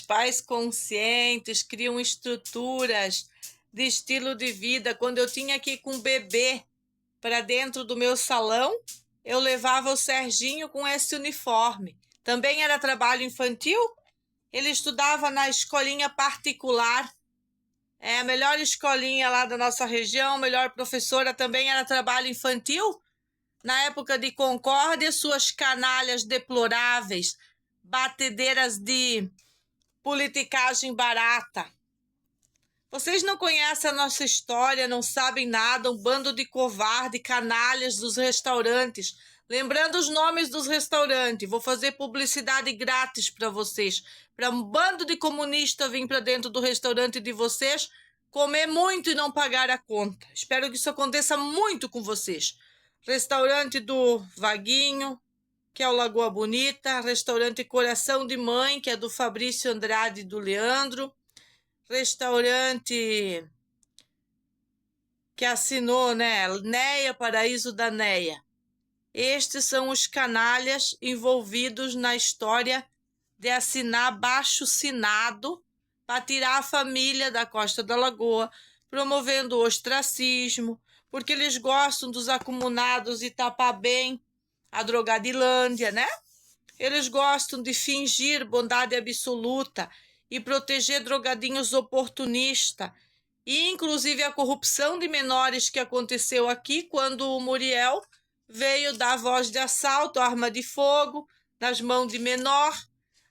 Pais conscientes criam estruturas de estilo de vida. Quando eu tinha que ir com o bebê para dentro do meu salão, eu levava o Serginho com esse uniforme. Também era trabalho infantil. Ele estudava na escolinha particular. É a melhor escolinha lá da nossa região, melhor professora, também era trabalho infantil. Na época de Concórdia, suas canalhas deploráveis, batedeiras de politicagem barata. Vocês não conhecem a nossa história, não sabem nada, um bando de covarde, canalhas dos restaurantes. Lembrando os nomes dos restaurantes, vou fazer publicidade grátis para vocês, para um bando de comunistas vir para dentro do restaurante de vocês, comer muito e não pagar a conta. Espero que isso aconteça muito com vocês. Restaurante do Vaguinho, que é o Lagoa Bonita, restaurante Coração de Mãe, que é do Fabrício Andrade e do Leandro, restaurante que assinou, né, Neia, Paraíso da Neia. Estes são os canalhas envolvidos na história de assinar abaixo-assinado para tirar a família da Costa da Lagoa, promovendo o ostracismo, porque eles gostam dos acumulados e tapar bem a Drogadilândia, né? Eles gostam de fingir bondade absoluta e proteger drogadinhos oportunistas. E, inclusive, a corrupção de menores que aconteceu aqui quando o Muriel veio dar voz de assalto, arma de fogo, nas mãos de menor,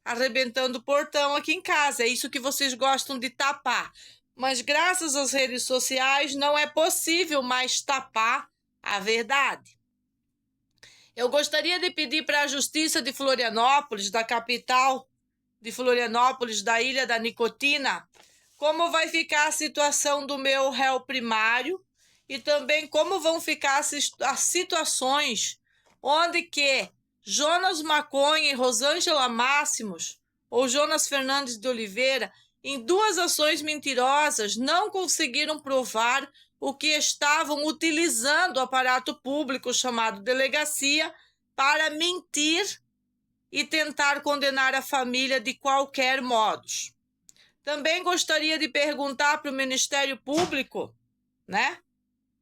arrebentando o portão aqui em casa. É isso que vocês gostam de tapar. Mas, graças às redes sociais, não é possível mais tapar a verdade. Eu gostaria de pedir para a Justiça de Florianópolis, da capital de Florianópolis, da Ilha da Nicotina, como vai ficar a situação do meu réu primário e também como vão ficar as situações onde que Jonas Maconha e Rosângela Máximos ou Jonas Fernandes de Oliveira, em duas ações mentirosas, não conseguiram provar o que estavam utilizando o aparato público chamado delegacia para mentir e tentar condenar a família de qualquer modo. Também gostaria de perguntar para o Ministério Público, né?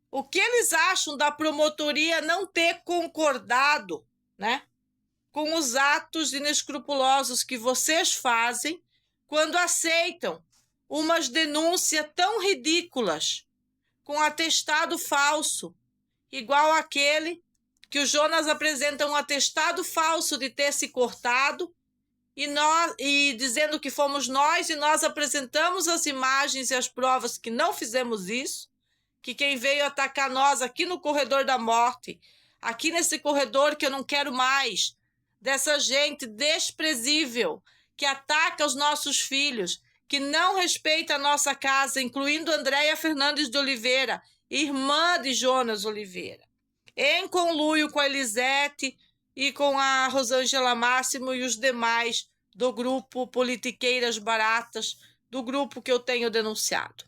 O que eles acham da promotoria não ter concordado, né, com os atos inescrupulosos que vocês fazem quando aceitam umas denúncias tão ridículas, com atestado falso, igual aquele que o Jonas apresenta um atestado falso de ter se cortado e dizendo que fomos nós, e nós apresentamos as imagens e as provas que não fizemos isso, que quem veio atacar nós aqui no corredor da morte, aqui nesse corredor que eu não quero mais, dessa gente desprezível que ataca os nossos filhos, que não respeita a nossa casa, incluindo Andréia Fernandes de Oliveira, irmã de Jonas Oliveira, em conluio com a Elisete e com a Rosângela Máximo e os demais do grupo Politiqueiras Baratas, do grupo que eu tenho denunciado.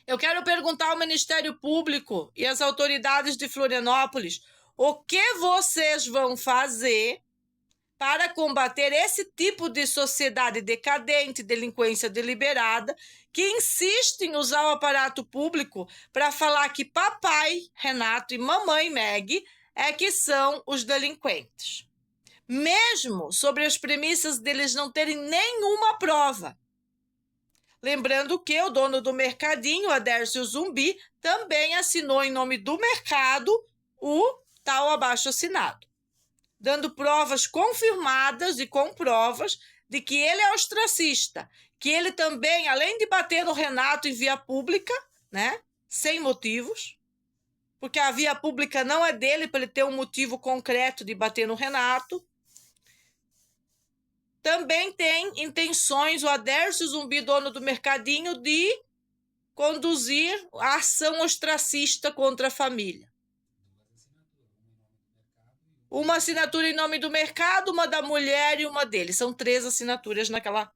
Eu quero perguntar ao Ministério Público e às autoridades de Florianópolis o que vocês vão fazer para combater esse tipo de sociedade decadente, delinquência deliberada, que insiste em usar o aparato público para falar que papai Renato e mamãe Meg é que são os delinquentes. Mesmo sobre as premissas deles não terem nenhuma prova. Lembrando que o dono do mercadinho, Adércio Zumbi, também assinou em nome do mercado o tal abaixo-assinado, dando provas confirmadas e com provas de que ele é ostracista, que ele também, além de bater no Renato em via pública, né, sem motivos, porque a via pública não é dele para ele ter um motivo concreto de bater no Renato, também tem intenções, o Adércio Zumbi, dono do mercadinho, de conduzir a ação ostracista contra a família. Uma assinatura em nome do mercado, uma da mulher e uma dele. São 3 assinaturas naquela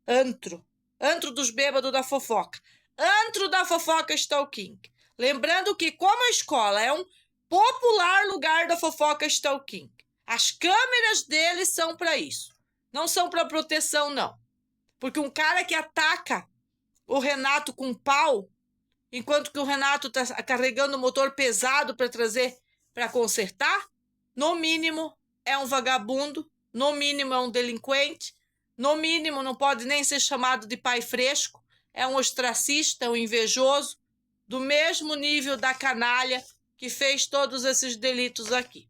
antro. Antro dos bêbados da fofoca. Antro da fofoca stalking. Lembrando que, como a escola é um popular lugar da fofoca stalking, As câmeras deles são para isso. Não são para proteção, não. Porque um cara que ataca o Renato com pau, enquanto que o Renato está carregando o motor pesado para trazer, para consertar, no mínimo é um vagabundo, no mínimo é um delinquente, no mínimo não pode nem ser chamado de pai fresco, é um ostracista, um invejoso, do mesmo nível da canalha que fez todos esses delitos aqui,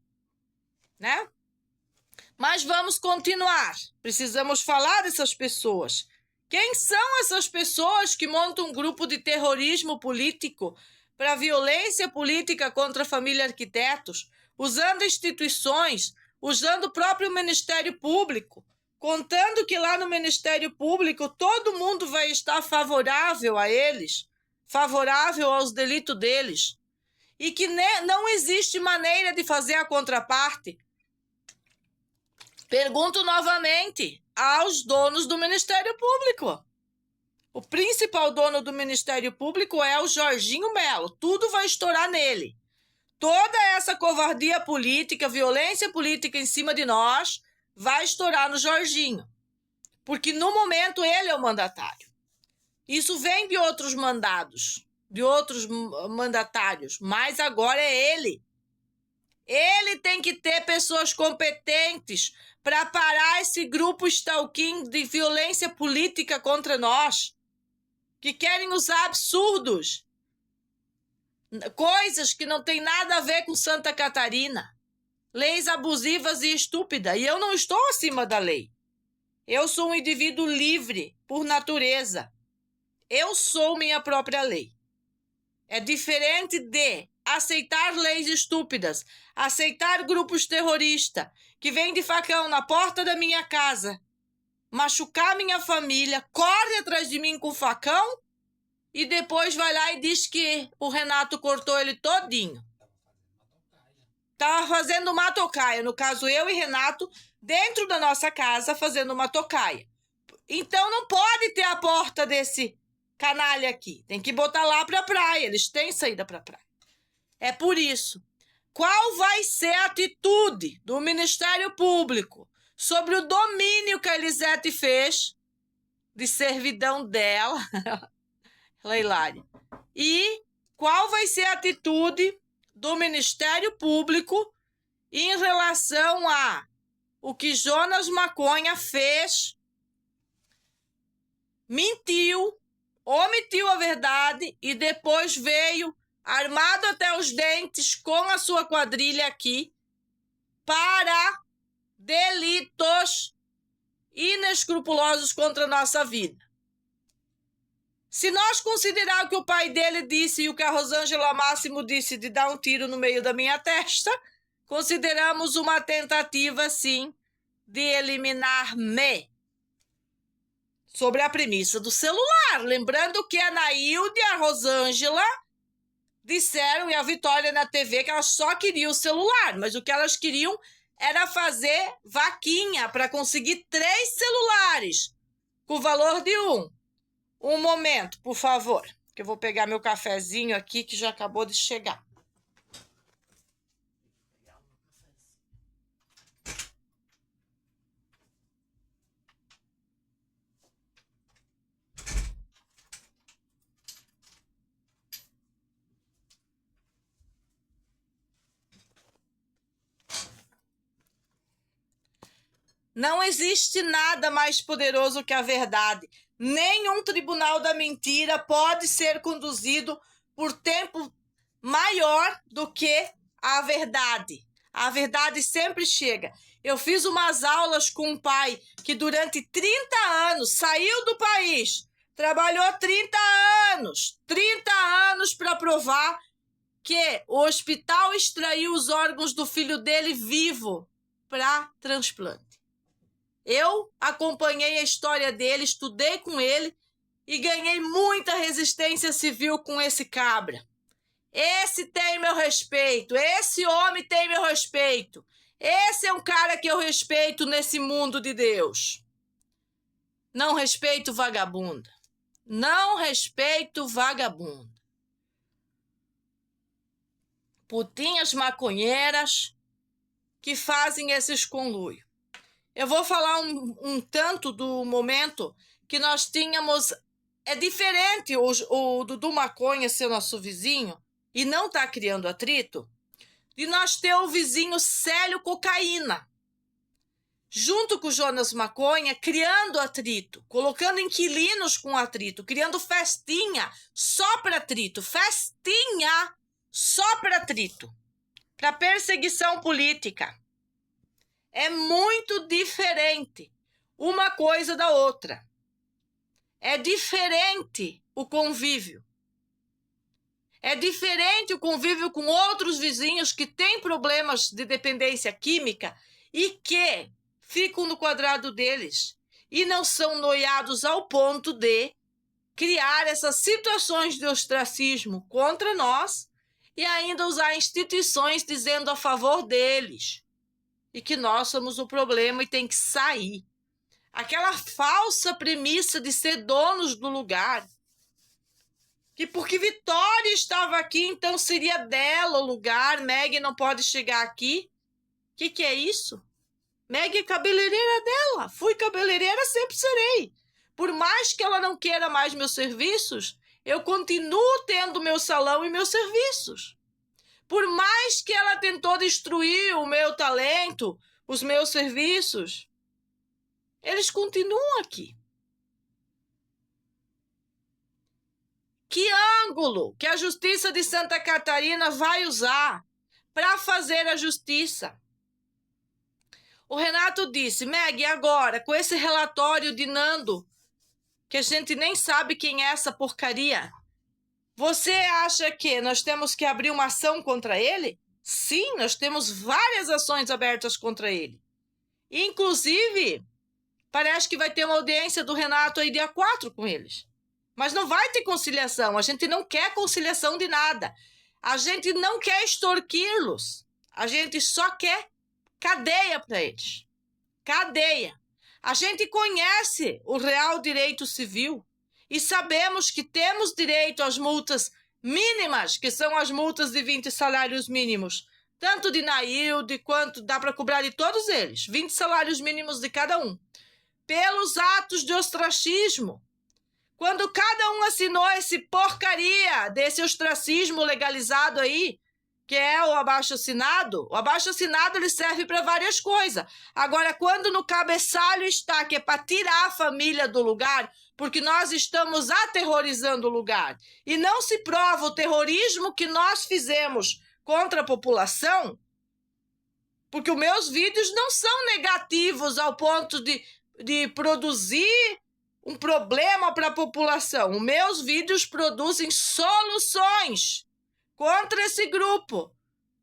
né? Mas vamos continuar. Precisamos falar dessas pessoas. Quem são essas pessoas que montam um grupo de terrorismo político para violência política contra a família Arquitetos, usando instituições, usando o próprio Ministério Público, contando que lá no Ministério Público todo mundo vai estar favorável a eles, favorável aos delitos deles, e que não existe maneira de fazer a contraparte? Pergunto novamente aos donos do Ministério Público. O principal dono do Ministério Público é o Jorginho Melo. Tudo vai estourar nele. Toda essa covardia política, violência política em cima de nós, vai estourar no Jorginho. Porque no momento ele é o mandatário. Isso vem de outros mandados, de outros mandatários, mas agora é ele. Ele tem que ter pessoas competentes para parar esse grupo stalking de violência política contra nós, que querem usar absurdos, coisas que não tem nada a ver com Santa Catarina, leis abusivas e estúpidas. E eu não estou acima da lei. Eu sou um indivíduo livre por natureza. Eu sou minha própria lei. É diferente de aceitar leis estúpidas, aceitar grupos terroristas que vêm de facão na porta da minha casa, machucar minha família, corre atrás de mim com facão e depois vai lá e diz que o Renato cortou ele todinho. Tá fazendo uma tocaia, no caso eu e Renato, dentro da nossa casa fazendo uma tocaia. Então não pode ter a porta desse canalha aqui. Tem que botar lá para a praia. Eles têm saída para a praia. É por isso. Qual vai ser a atitude do Ministério Público sobre o domínio que a Elisete fez de servidão dela, Leilária? E qual vai ser a atitude do Ministério Público em relação a o que Jonas Maconha fez, mentiu, omitiu a verdade e depois veio armado até os dentes com a sua quadrilha aqui para delitos inescrupulosos contra a nossa vida. Se nós considerar o que o pai dele disse e o que a Rosângela Máximo disse de dar um tiro no meio da minha testa, consideramos uma tentativa, sim, de eliminar-me. Sobre a premissa do celular. Lembrando que a Nailde e a Rosângela disseram, e a Vitória na TV, que elas só queriam o celular, mas o que elas queriam era fazer vaquinha para conseguir 3 celulares, com o valor de um. Um momento, por favor, que eu vou pegar meu cafezinho aqui, que já acabou de chegar. Não existe nada mais poderoso que a verdade. Nenhum tribunal da mentira pode ser conduzido por tempo maior do que a verdade. A verdade sempre chega. Eu fiz umas aulas com um pai que durante 30 anos saiu do país, trabalhou 30 anos para provar que o hospital extraiu os órgãos do filho dele vivo para transplante. Eu acompanhei a história dele, estudei com ele e ganhei muita resistência civil com esse cabra. Esse tem meu respeito, esse homem tem meu respeito. Esse é um cara que eu respeito nesse mundo de Deus. Não respeito vagabunda. Não respeito vagabunda. Putinhas maconheiras que fazem esses conluios. Eu vou falar um tanto do momento que nós tínhamos. É diferente o Dudu Maconha ser nosso vizinho e não tá criando atrito, de nós ter o vizinho Célio Cocaína, junto com o Jonas Maconha, criando atrito, colocando inquilinos com atrito, criando festinha só para atrito, festinha só para atrito, para perseguição política. É muito diferente uma coisa da outra. É diferente o convívio. É diferente o convívio com outros vizinhos que têm problemas de dependência química e que ficam no quadrado deles e não são noiados ao ponto de criar essas situações de ostracismo contra nós e ainda usar instituições dizendo a favor deles e que nós somos o problema e tem que sair. Aquela falsa premissa de ser donos do lugar, que porque Vitória estava aqui, então seria dela o lugar, Meg não pode chegar aqui. Que é isso? Meg é cabeleireira dela, fui cabeleireira, sempre serei. Por mais que ela não queira mais meus serviços, eu continuo tendo meu salão e meus serviços. Por mais que ela tentou destruir o meu talento, os meus serviços, eles continuam aqui. Que ângulo que a Justiça de Santa Catarina vai usar para fazer a justiça? O Renato disse, Meg, agora, com esse relatório de Nando, que a gente nem sabe quem é essa porcaria, você acha que nós temos que abrir uma ação contra ele? Sim, nós temos várias ações abertas contra ele. Inclusive, parece que vai ter uma audiência do Renato aí dia 4 com eles. Mas não vai ter conciliação. A gente não quer conciliação de nada. A gente não quer extorquí-los. A gente só quer cadeia para eles. Cadeia. A gente conhece o real direito civil e sabemos que temos direito às multas mínimas, que são as multas de 20 salários mínimos, tanto de Nailde quanto dá para cobrar de todos eles, 20 salários mínimos de cada um, pelos atos de ostracismo. Quando cada um assinou esse porcaria desse ostracismo legalizado aí, que é o abaixo-assinado ele serve para várias coisas. Agora, quando no cabeçalho está, que é para tirar a família do lugar, porque nós estamos aterrorizando o lugar, e não se prova o terrorismo que nós fizemos contra a população, porque os meus vídeos não são negativos ao ponto de produzir um problema para a população. Os meus vídeos produzem soluções contra esse grupo,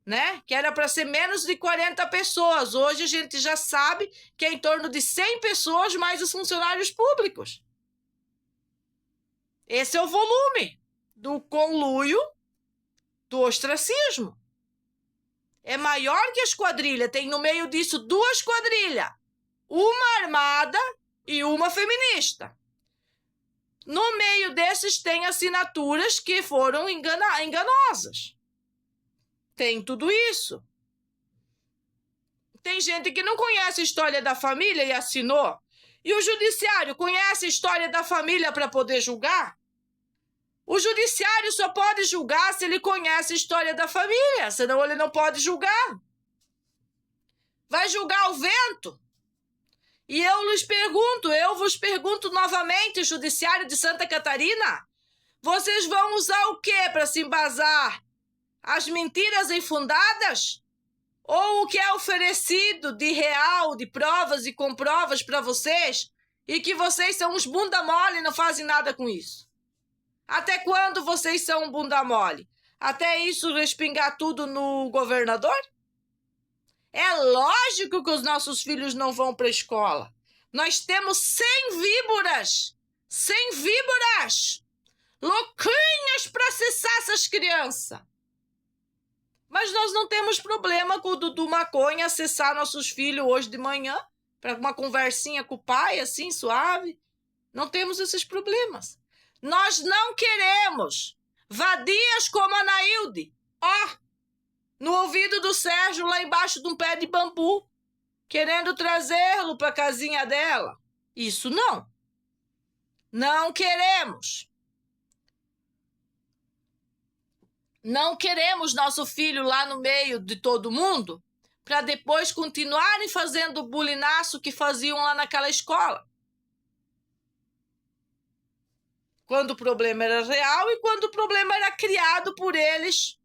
né? Que era para ser menos de 40 pessoas. Hoje a gente já sabe que é em torno de 100 pessoas mais os funcionários públicos. Esse é o volume do conluio do ostracismo. É maior que as quadrilhas. Tem no meio disso 2 quadrilhas. Uma armada e uma feminista. No meio desses tem assinaturas que foram enganosas. Tem tudo isso. Tem gente que não conhece a história da família e assinou. E o judiciário conhece a história da família para poder julgar? O judiciário só pode julgar se ele conhece a história da família, senão ele não pode julgar. Vai julgar o vento? E eu vos pergunto novamente, Judiciário de Santa Catarina, vocês vão usar o quê para se embasar? As mentiras infundadas? Ou o que é oferecido de real, de provas e comprovas para vocês, e que vocês são uns bunda mole e não fazem nada com isso? Até quando vocês são bunda mole? Até isso respingar tudo no governador? É lógico que os nossos filhos não vão para a escola. Nós temos 100 víboras. 100 víboras. Louquinhas para acessar essas crianças. Mas nós não temos problema com o Dudu Maconha acessar nossos filhos hoje de manhã para uma conversinha com o pai, assim, suave. Não temos esses problemas. Nós não queremos vadias como a Nailde. Ó, no ouvido do Sérgio lá embaixo de um pé de bambu, querendo trazê-lo para a casinha dela. Isso não. Não queremos. Não queremos nosso filho lá no meio de todo mundo para depois continuarem fazendo o bulinaço que faziam lá naquela escola. Quando o problema era real e quando o problema era criado por eles.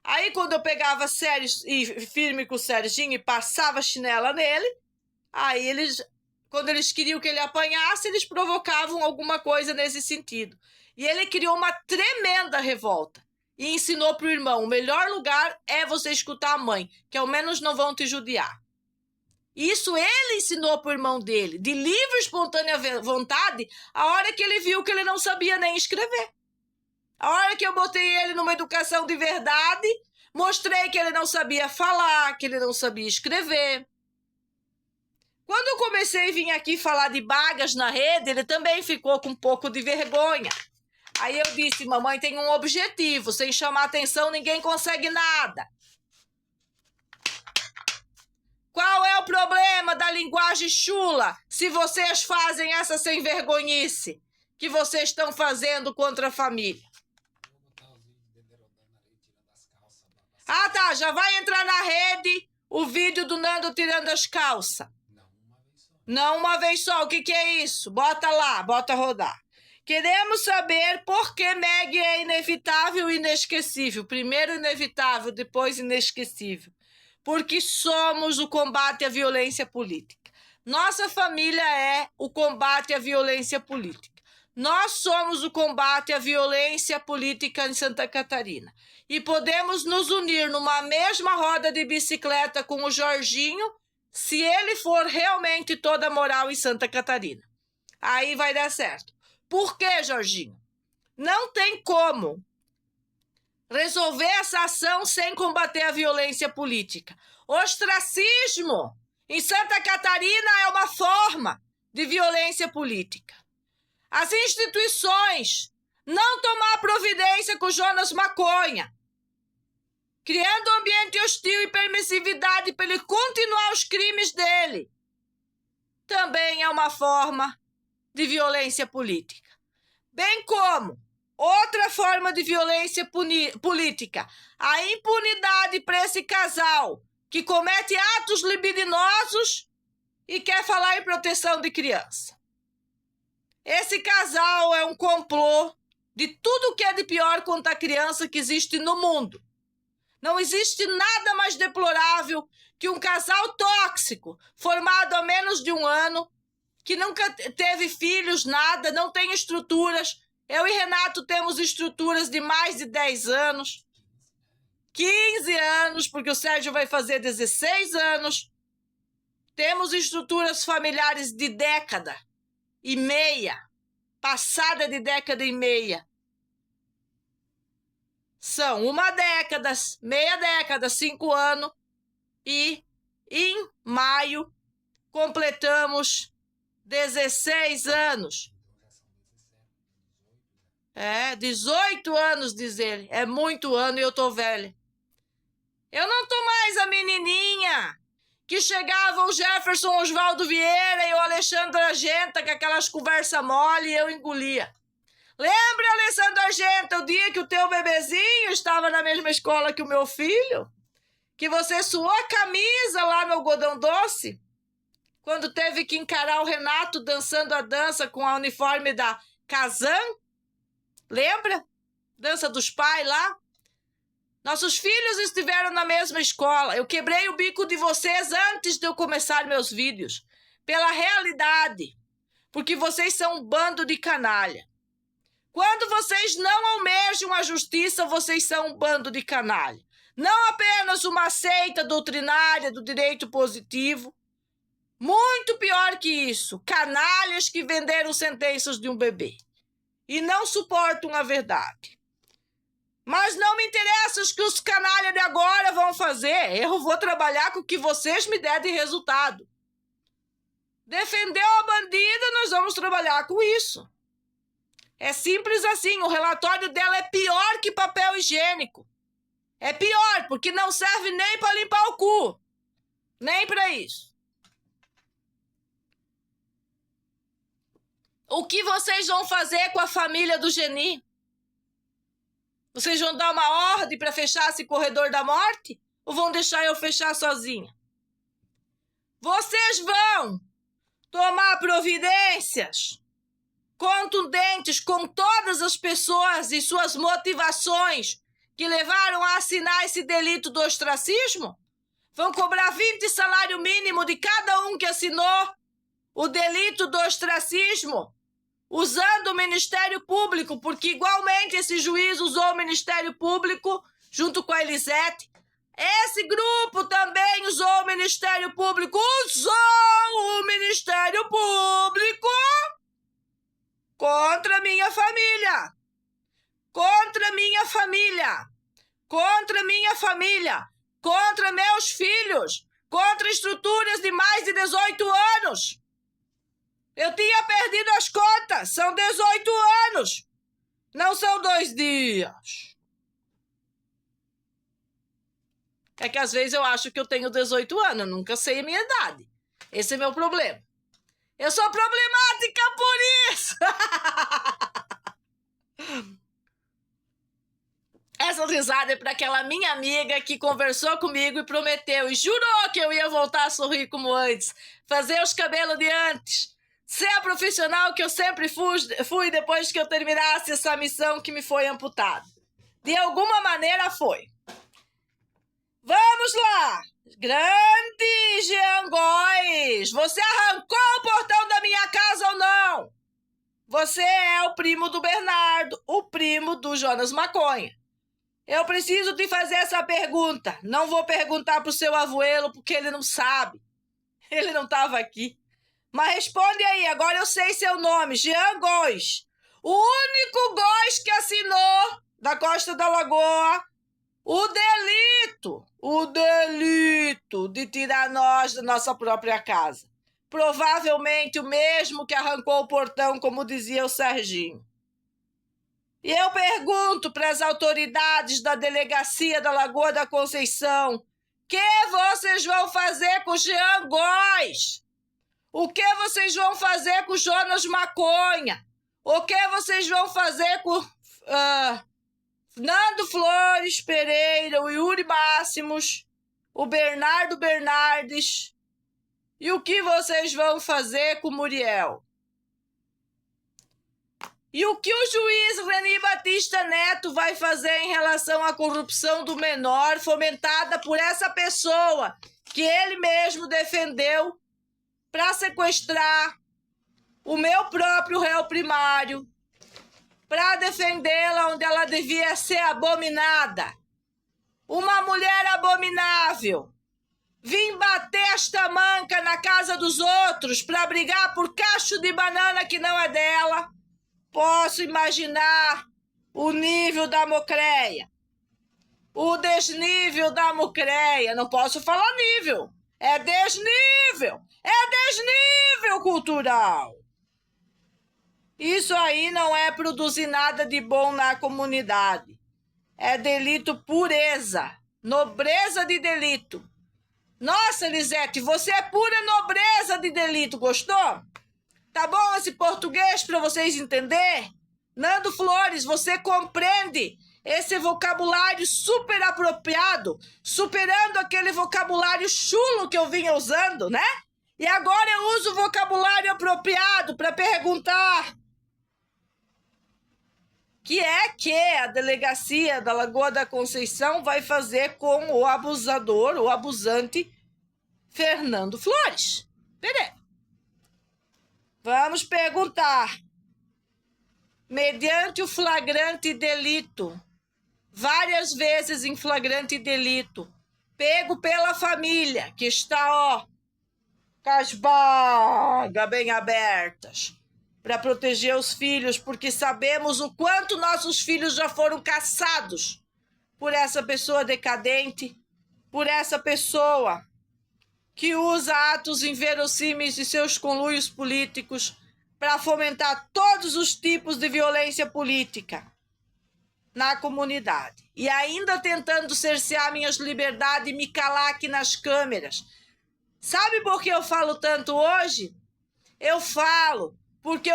Aí, quando eu pegava sério e firme com o Serginho e passava chinela nele, aí quando eles queriam que ele apanhasse, eles provocavam alguma coisa nesse sentido. E ele criou uma tremenda revolta e ensinou para o irmão: o melhor lugar é você escutar a mãe, que ao menos não vão te judiar. Isso ele ensinou para o irmão dele, de livre e espontânea vontade, a hora que ele viu que ele não sabia nem escrever. A hora que eu botei ele numa educação de verdade, mostrei que ele não sabia falar, que ele não sabia escrever. Quando eu comecei a vir aqui falar de bagas na rede, ele também ficou com um pouco de vergonha. Aí eu disse: mamãe tem um objetivo, sem chamar atenção ninguém consegue nada. Qual é o problema da linguagem chula se vocês fazem essa sem vergonhice que vocês estão fazendo contra a família? Ah, tá, já vai entrar na rede o vídeo do Nando tirando as calças. Não uma vez só. O que é isso? Bota lá, bota rodar. Queremos saber por que Meg é inevitável e inesquecível. Primeiro inevitável, depois inesquecível. Porque somos o combate à violência política. Nossa família é o combate à violência política. Nós somos o combate à violência política em Santa Catarina. E podemos nos unir numa mesma roda de bicicleta com o Jorginho, se ele for realmente toda moral em Santa Catarina. Aí vai dar certo. Por quê, Jorginho? Não tem como resolver essa ação sem combater a violência política. Ostracismo em Santa Catarina é uma forma de violência política. As instituições não tomar providência com Jonas Maconha, criando ambiente hostil e permissividade para ele continuar os crimes dele, também é uma forma de violência política. Bem como outra forma de violência política, a impunidade para esse casal que comete atos libidinosos e quer falar em proteção de criança. Esse casal é um complô de tudo que é de pior contra a criança que existe no mundo. Não existe nada mais deplorável que um casal tóxico, formado há menos de um ano, que nunca teve filhos, nada, não tem estruturas. Eu e Renato temos estruturas de mais de 10 anos, 15 anos, porque o Sérgio vai fazer 16 anos. Temos estruturas familiares de década e meia, passada de década e meia. São uma década, meia década, 5 anos, e em maio completamos 16 anos. 18 anos, diz ele. É muito ano e eu tô velha. Eu não tô mais a menininha que chegava o Jefferson Oswaldo Vieira e o Alexandre Argenta com aquelas conversas mole e eu engolia. Lembra, Alessandro Argenta, o dia que o teu bebezinho estava na mesma escola que o meu filho? Que você suou a camisa lá no algodão doce? Quando teve que encarar o Renato dançando a dança com a uniforme da Kazan? Lembra? Dança dos pais lá? Nossos filhos estiveram na mesma escola. Eu quebrei o bico de vocês antes de eu começar meus vídeos. Pela realidade. Porque vocês são um bando de canalha. Quando vocês não almejam a justiça, vocês são um bando de canalha. Não apenas uma seita doutrinária do direito positivo. Muito pior que isso. Canalhas que venderam sentenças de um bebê. E não suportam a verdade. Mas não me interessa o que os canalhas de agora vão fazer. Eu vou trabalhar com o que vocês me derem de resultado. Defendeu a bandida, nós vamos trabalhar com isso. É simples assim. O relatório dela é pior que papel higiênico. É pior, porque não serve nem para limpar o cu. Nem para isso. O que vocês vão fazer com a família do Geni? Vocês vão dar uma ordem para fechar esse corredor da morte? Ou vão deixar eu fechar sozinha? Vocês vão tomar providências contundentes com todas as pessoas e suas motivações que levaram a assinar esse delito do ostracismo? Vão cobrar 20 salário mínimo de cada um que assinou o delito do ostracismo, usando o Ministério Público, porque igualmente esse juiz usou o Ministério Público junto com a Elisete. Esse grupo também usou o Ministério Público, contra minha família, contra minha família, contra minha família, contra meus filhos, contra estruturas de mais de 18 anos. Eu tinha perdido as contas, são 18 anos, não são 2 dias. É que às vezes eu acho que eu tenho 18 anos, eu nunca sei a minha idade. Esse é meu problema. Eu sou problemática por isso. Essa risada é para aquela minha amiga que conversou comigo e prometeu e jurou que eu ia voltar a sorrir como antes, fazer os cabelos de antes, ser a profissional que eu sempre fui depois que eu terminasse essa missão que me foi amputada. De alguma maneira foi. Vamos lá! Grande Jean Góes, você arrancou o portão da minha casa ou não? Você é o primo do Bernardo, o primo do Jonas Maconha. Eu preciso te fazer essa pergunta. Não vou perguntar pro seu avuelo porque ele não sabe. Ele não estava aqui. Mas responde aí, agora eu sei seu nome, Jean Góes. O único Góes que assinou da Costa da Lagoa o delito de tirar nós da nossa própria casa. Provavelmente o mesmo que arrancou o portão, como dizia o Serginho. E eu pergunto para as autoridades da delegacia da Lagoa da Conceição, o que vocês vão fazer com o Jean Góes? O que vocês vão fazer com o Jonas Maconha? O que vocês vão fazer com Nando Flores Pereira, o Yuri Máximos, o Bernardo Bernardes? E o que vocês vão fazer com o Muriel? E o que o juiz Reni Batista Neto vai fazer em relação à corrupção do menor fomentada por essa pessoa que ele mesmo defendeu para sequestrar o meu próprio réu primário, para defendê-la onde ela devia ser abominada? Uma mulher abominável. Vim bater esta manca na casa dos outros para brigar por cacho de banana que não é dela. Posso imaginar o nível da mocreia. O desnível da mocreia. Não posso falar nível. É desnível. É desnível cultural. Isso aí não é produzir nada de bom na comunidade. É delito pureza. Nobreza de delito. Nossa, Elisete, você é pura nobreza de delito. Gostou? Tá bom esse português para vocês entenderem? Nando Flores, você compreende esse vocabulário super apropriado, superando aquele vocabulário chulo que eu vinha usando, né? E agora eu uso o vocabulário apropriado para perguntar que a delegacia da Lagoa da Conceição vai fazer com o abusador, o abusante, Fernando Flores Pereira. Vamos perguntar, mediante o flagrante delito, várias vezes em flagrante delito, pego pela família, que está, com as bagas bem abertas, para proteger os filhos, porque sabemos o quanto nossos filhos já foram caçados por essa pessoa decadente, por essa pessoa que usa atos inverossímeis de seus conluios políticos para fomentar todos os tipos de violência política. na comunidade. E ainda tentando cercear minhas liberdades e me calar aqui nas câmeras. Sabe por que eu falo tanto hoje? Eu falo porque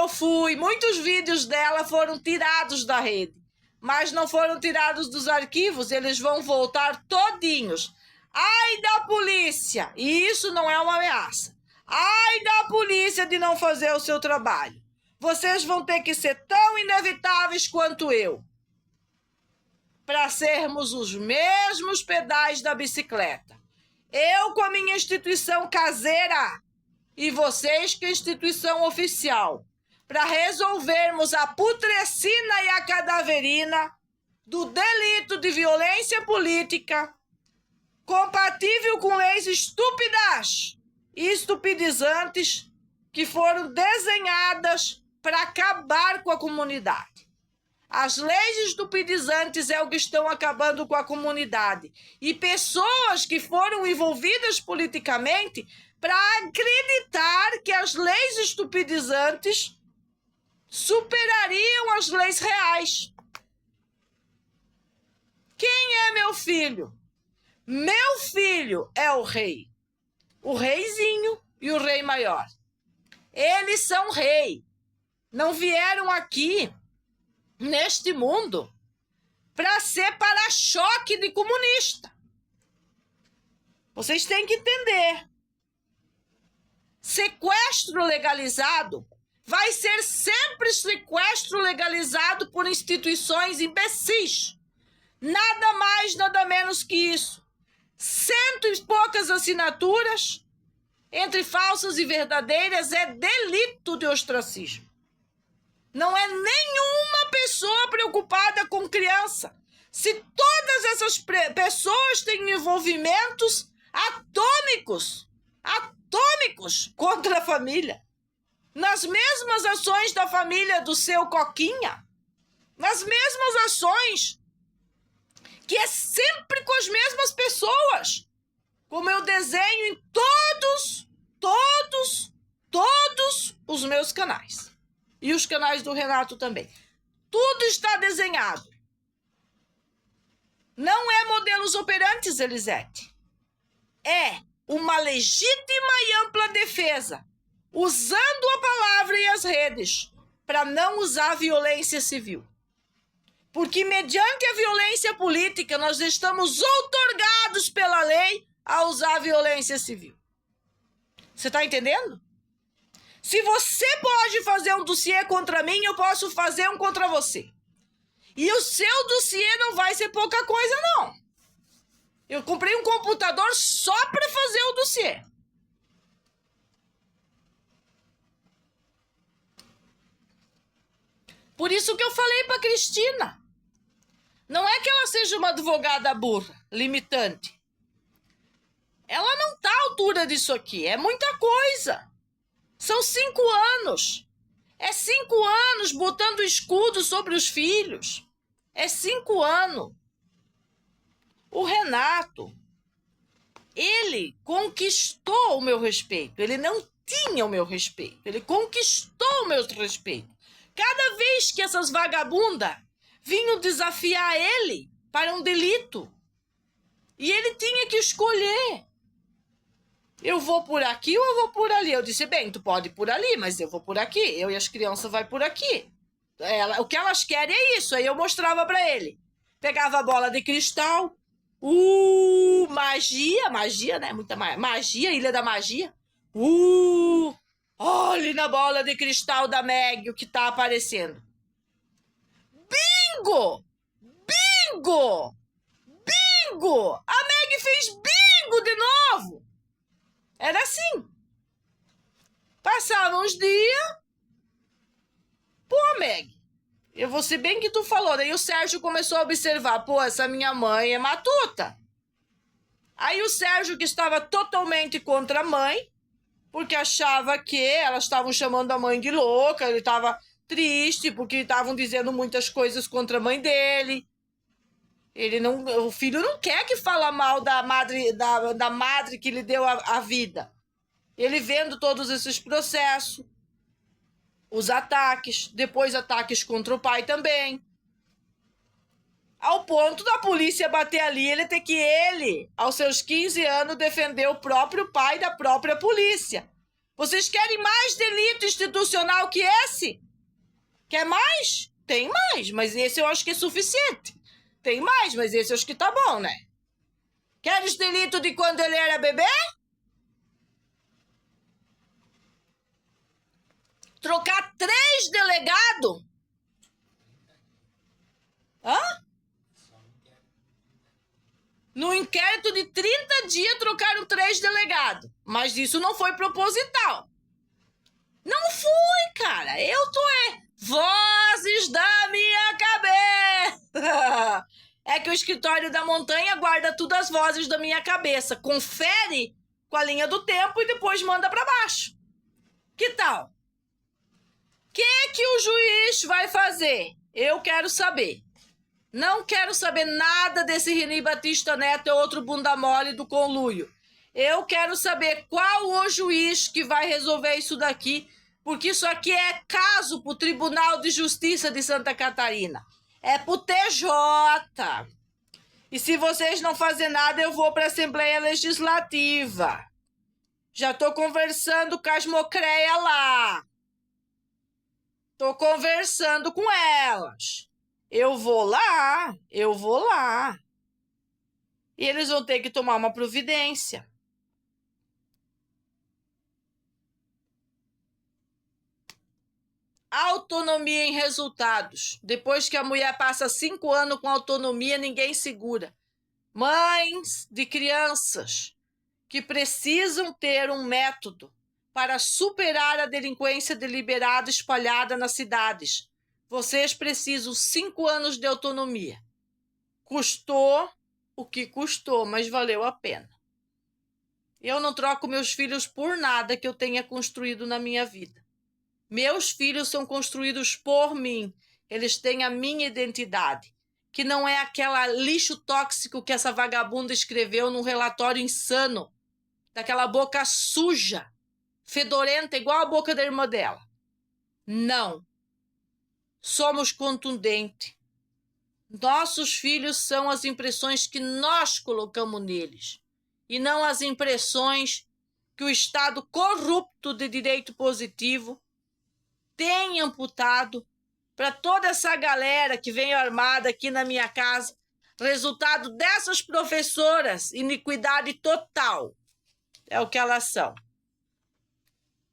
muitos vídeos dela foram tirados da rede, mas não foram tirados dos arquivos, eles vão voltar todinhos. Ai da polícia! E isso não é uma ameaça. Ai da polícia de não fazer o seu trabalho. Vocês vão ter que ser tão inevitáveis quanto eu, para sermos os mesmos pedais da bicicleta. Eu com a minha instituição caseira e vocês com a instituição oficial, para resolvermos a putrescina e a cadaverina do delito de violência política, compatível com leis estúpidas e estupidizantes que foram desenhadas para acabar com a comunidade. As leis estupidizantes é o que estão acabando com a comunidade. E pessoas que foram envolvidas politicamente para acreditar que as leis estupidizantes superariam as leis reais. Quem é meu filho? Meu filho é o rei. O reizinho e o rei maior. Eles são rei. Não vieram aqui neste mundo para ser para-choque de comunista. Vocês têm que entender. Sequestro legalizado vai ser sempre sequestro legalizado por instituições imbecis. Nada mais, nada menos que isso. 100 e poucas assinaturas, entre falsas e verdadeiras, é delito de ostracismo. Não é nenhuma pessoa preocupada com criança. Se todas essas pessoas têm envolvimentos atômicos contra a família, nas mesmas ações da família do seu Coquinha, nas mesmas ações, que é sempre com as mesmas pessoas, como eu desenho em todos os meus canais. E os canais do Renato também. Tudo está desenhado. Não é modelos operantes, Elisete. É uma legítima e ampla defesa, usando a palavra e as redes, para não usar violência civil. Porque mediante a violência política, nós estamos outorgados pela lei a usar a violência civil. Você está entendendo? Se você pode fazer um dossiê contra mim, eu posso fazer um contra você. E o seu dossiê não vai ser pouca coisa, não. Eu comprei um computador só para fazer o dossiê. Por isso que eu falei para Cristina. Não é que ela seja uma advogada burra, limitante. Ela não está à altura disso aqui. É muita coisa. São 5 anos. É 5 anos botando escudo sobre os filhos. É 5 anos. O Renato, ele conquistou o meu respeito. Ele não tinha o meu respeito. Ele conquistou o meu respeito. Cada vez que essas vagabundas vinham desafiar ele para um delito, e ele tinha que escolher. Eu vou por aqui ou eu vou por ali? Eu disse, bem, tu pode ir por ali, mas eu vou por aqui. Eu e as crianças vai por aqui. O que elas querem é isso. Aí eu mostrava para ele. Pegava a bola de cristal. Magia, né? Muita magia, Ilha da Magia. Olhe na bola de cristal da Meg o que tá aparecendo. Bingo! Bingo! Bingo! A Meg fez bingo de novo! Era assim. Passavam uns dias. Pô, Meg, eu vou ser bem que tu falou. Daí o Sérgio começou a observar. Pô, essa minha mãe é matuta. Aí o Sérgio, que estava totalmente contra a mãe, porque achava que elas estavam chamando a mãe de louca, ele estava triste, porque estavam dizendo muitas coisas contra a mãe dele. O filho não quer que fala mal da madre que lhe deu a vida. Ele vendo todos esses processos, os ataques, depois ataques contra o pai também. Ao ponto da polícia bater ali, ele ter que aos seus 15 anos, defender o próprio pai da própria polícia. Vocês querem mais delito institucional que esse? Quer mais? Tem mais, mas esse eu acho que é suficiente. Tem mais, mas esse eu acho que tá bom, né? Quer os delitos de quando ele era bebê? Trocar 3 delegados? Hã? No inquérito de 30 dias trocaram 3 delegados. Mas isso não foi proposital. Não foi, cara. Eu tô vozes da minha cabeça. É que o escritório da montanha guarda tudo as vozes da minha cabeça. Confere com a linha do tempo e depois manda para baixo. Que tal? O que o juiz vai fazer? Eu quero saber. Não quero saber nada desse Reni Batista Neto e outro bunda mole do conluio. Eu quero saber qual o juiz que vai resolver isso daqui, porque isso aqui é caso para o Tribunal de Justiça de Santa Catarina. É para o TJ. E se vocês não fazerem nada, eu vou para a Assembleia Legislativa. Já estou conversando com as mocreias lá. Estou conversando com elas. Eu vou lá. E eles vão ter que tomar uma providência. Autonomia em resultados. Depois que a mulher passa 5 anos com autonomia, ninguém segura. Mães de crianças que precisam ter um método para superar a delinquência deliberada espalhada nas cidades. Vocês precisam 5 anos de autonomia. Custou o que custou, mas valeu a pena. Eu não troco meus filhos por nada que eu tenha construído na minha vida. Meus filhos são construídos por mim. Eles têm a minha identidade, que não é aquela lixo tóxico que essa vagabunda escreveu num relatório insano, daquela boca suja, fedorenta, igual a boca da irmã dela. Não. Somos contundentes. Nossos filhos são as impressões que nós colocamos neles, e não as impressões que o Estado corrupto de direito positivo tem amputado para toda essa galera que veio armada aqui na minha casa. Resultado dessas professoras, iniquidade total. É o que elas são.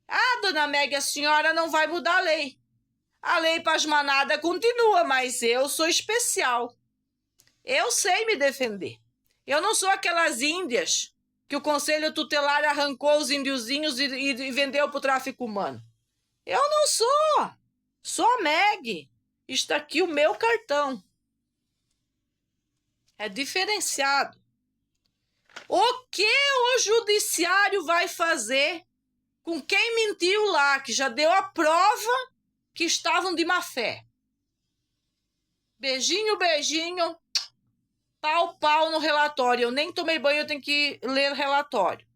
Ah, dona Meg, a senhora não vai mudar a lei. A lei pasmanada continua, mas eu sou especial. Eu sei me defender. Eu não sou aquelas índias que o Conselho Tutelar arrancou os índiozinhos e vendeu para o tráfico humano. Eu não sou. Sou a Meg. Está aqui o meu cartão. É diferenciado. O que o judiciário vai fazer com quem mentiu lá, que já deu a prova que estavam de má fé? Beijinho, beijinho. Pau, pau no relatório. Eu nem tomei banho, eu tenho que ler relatório.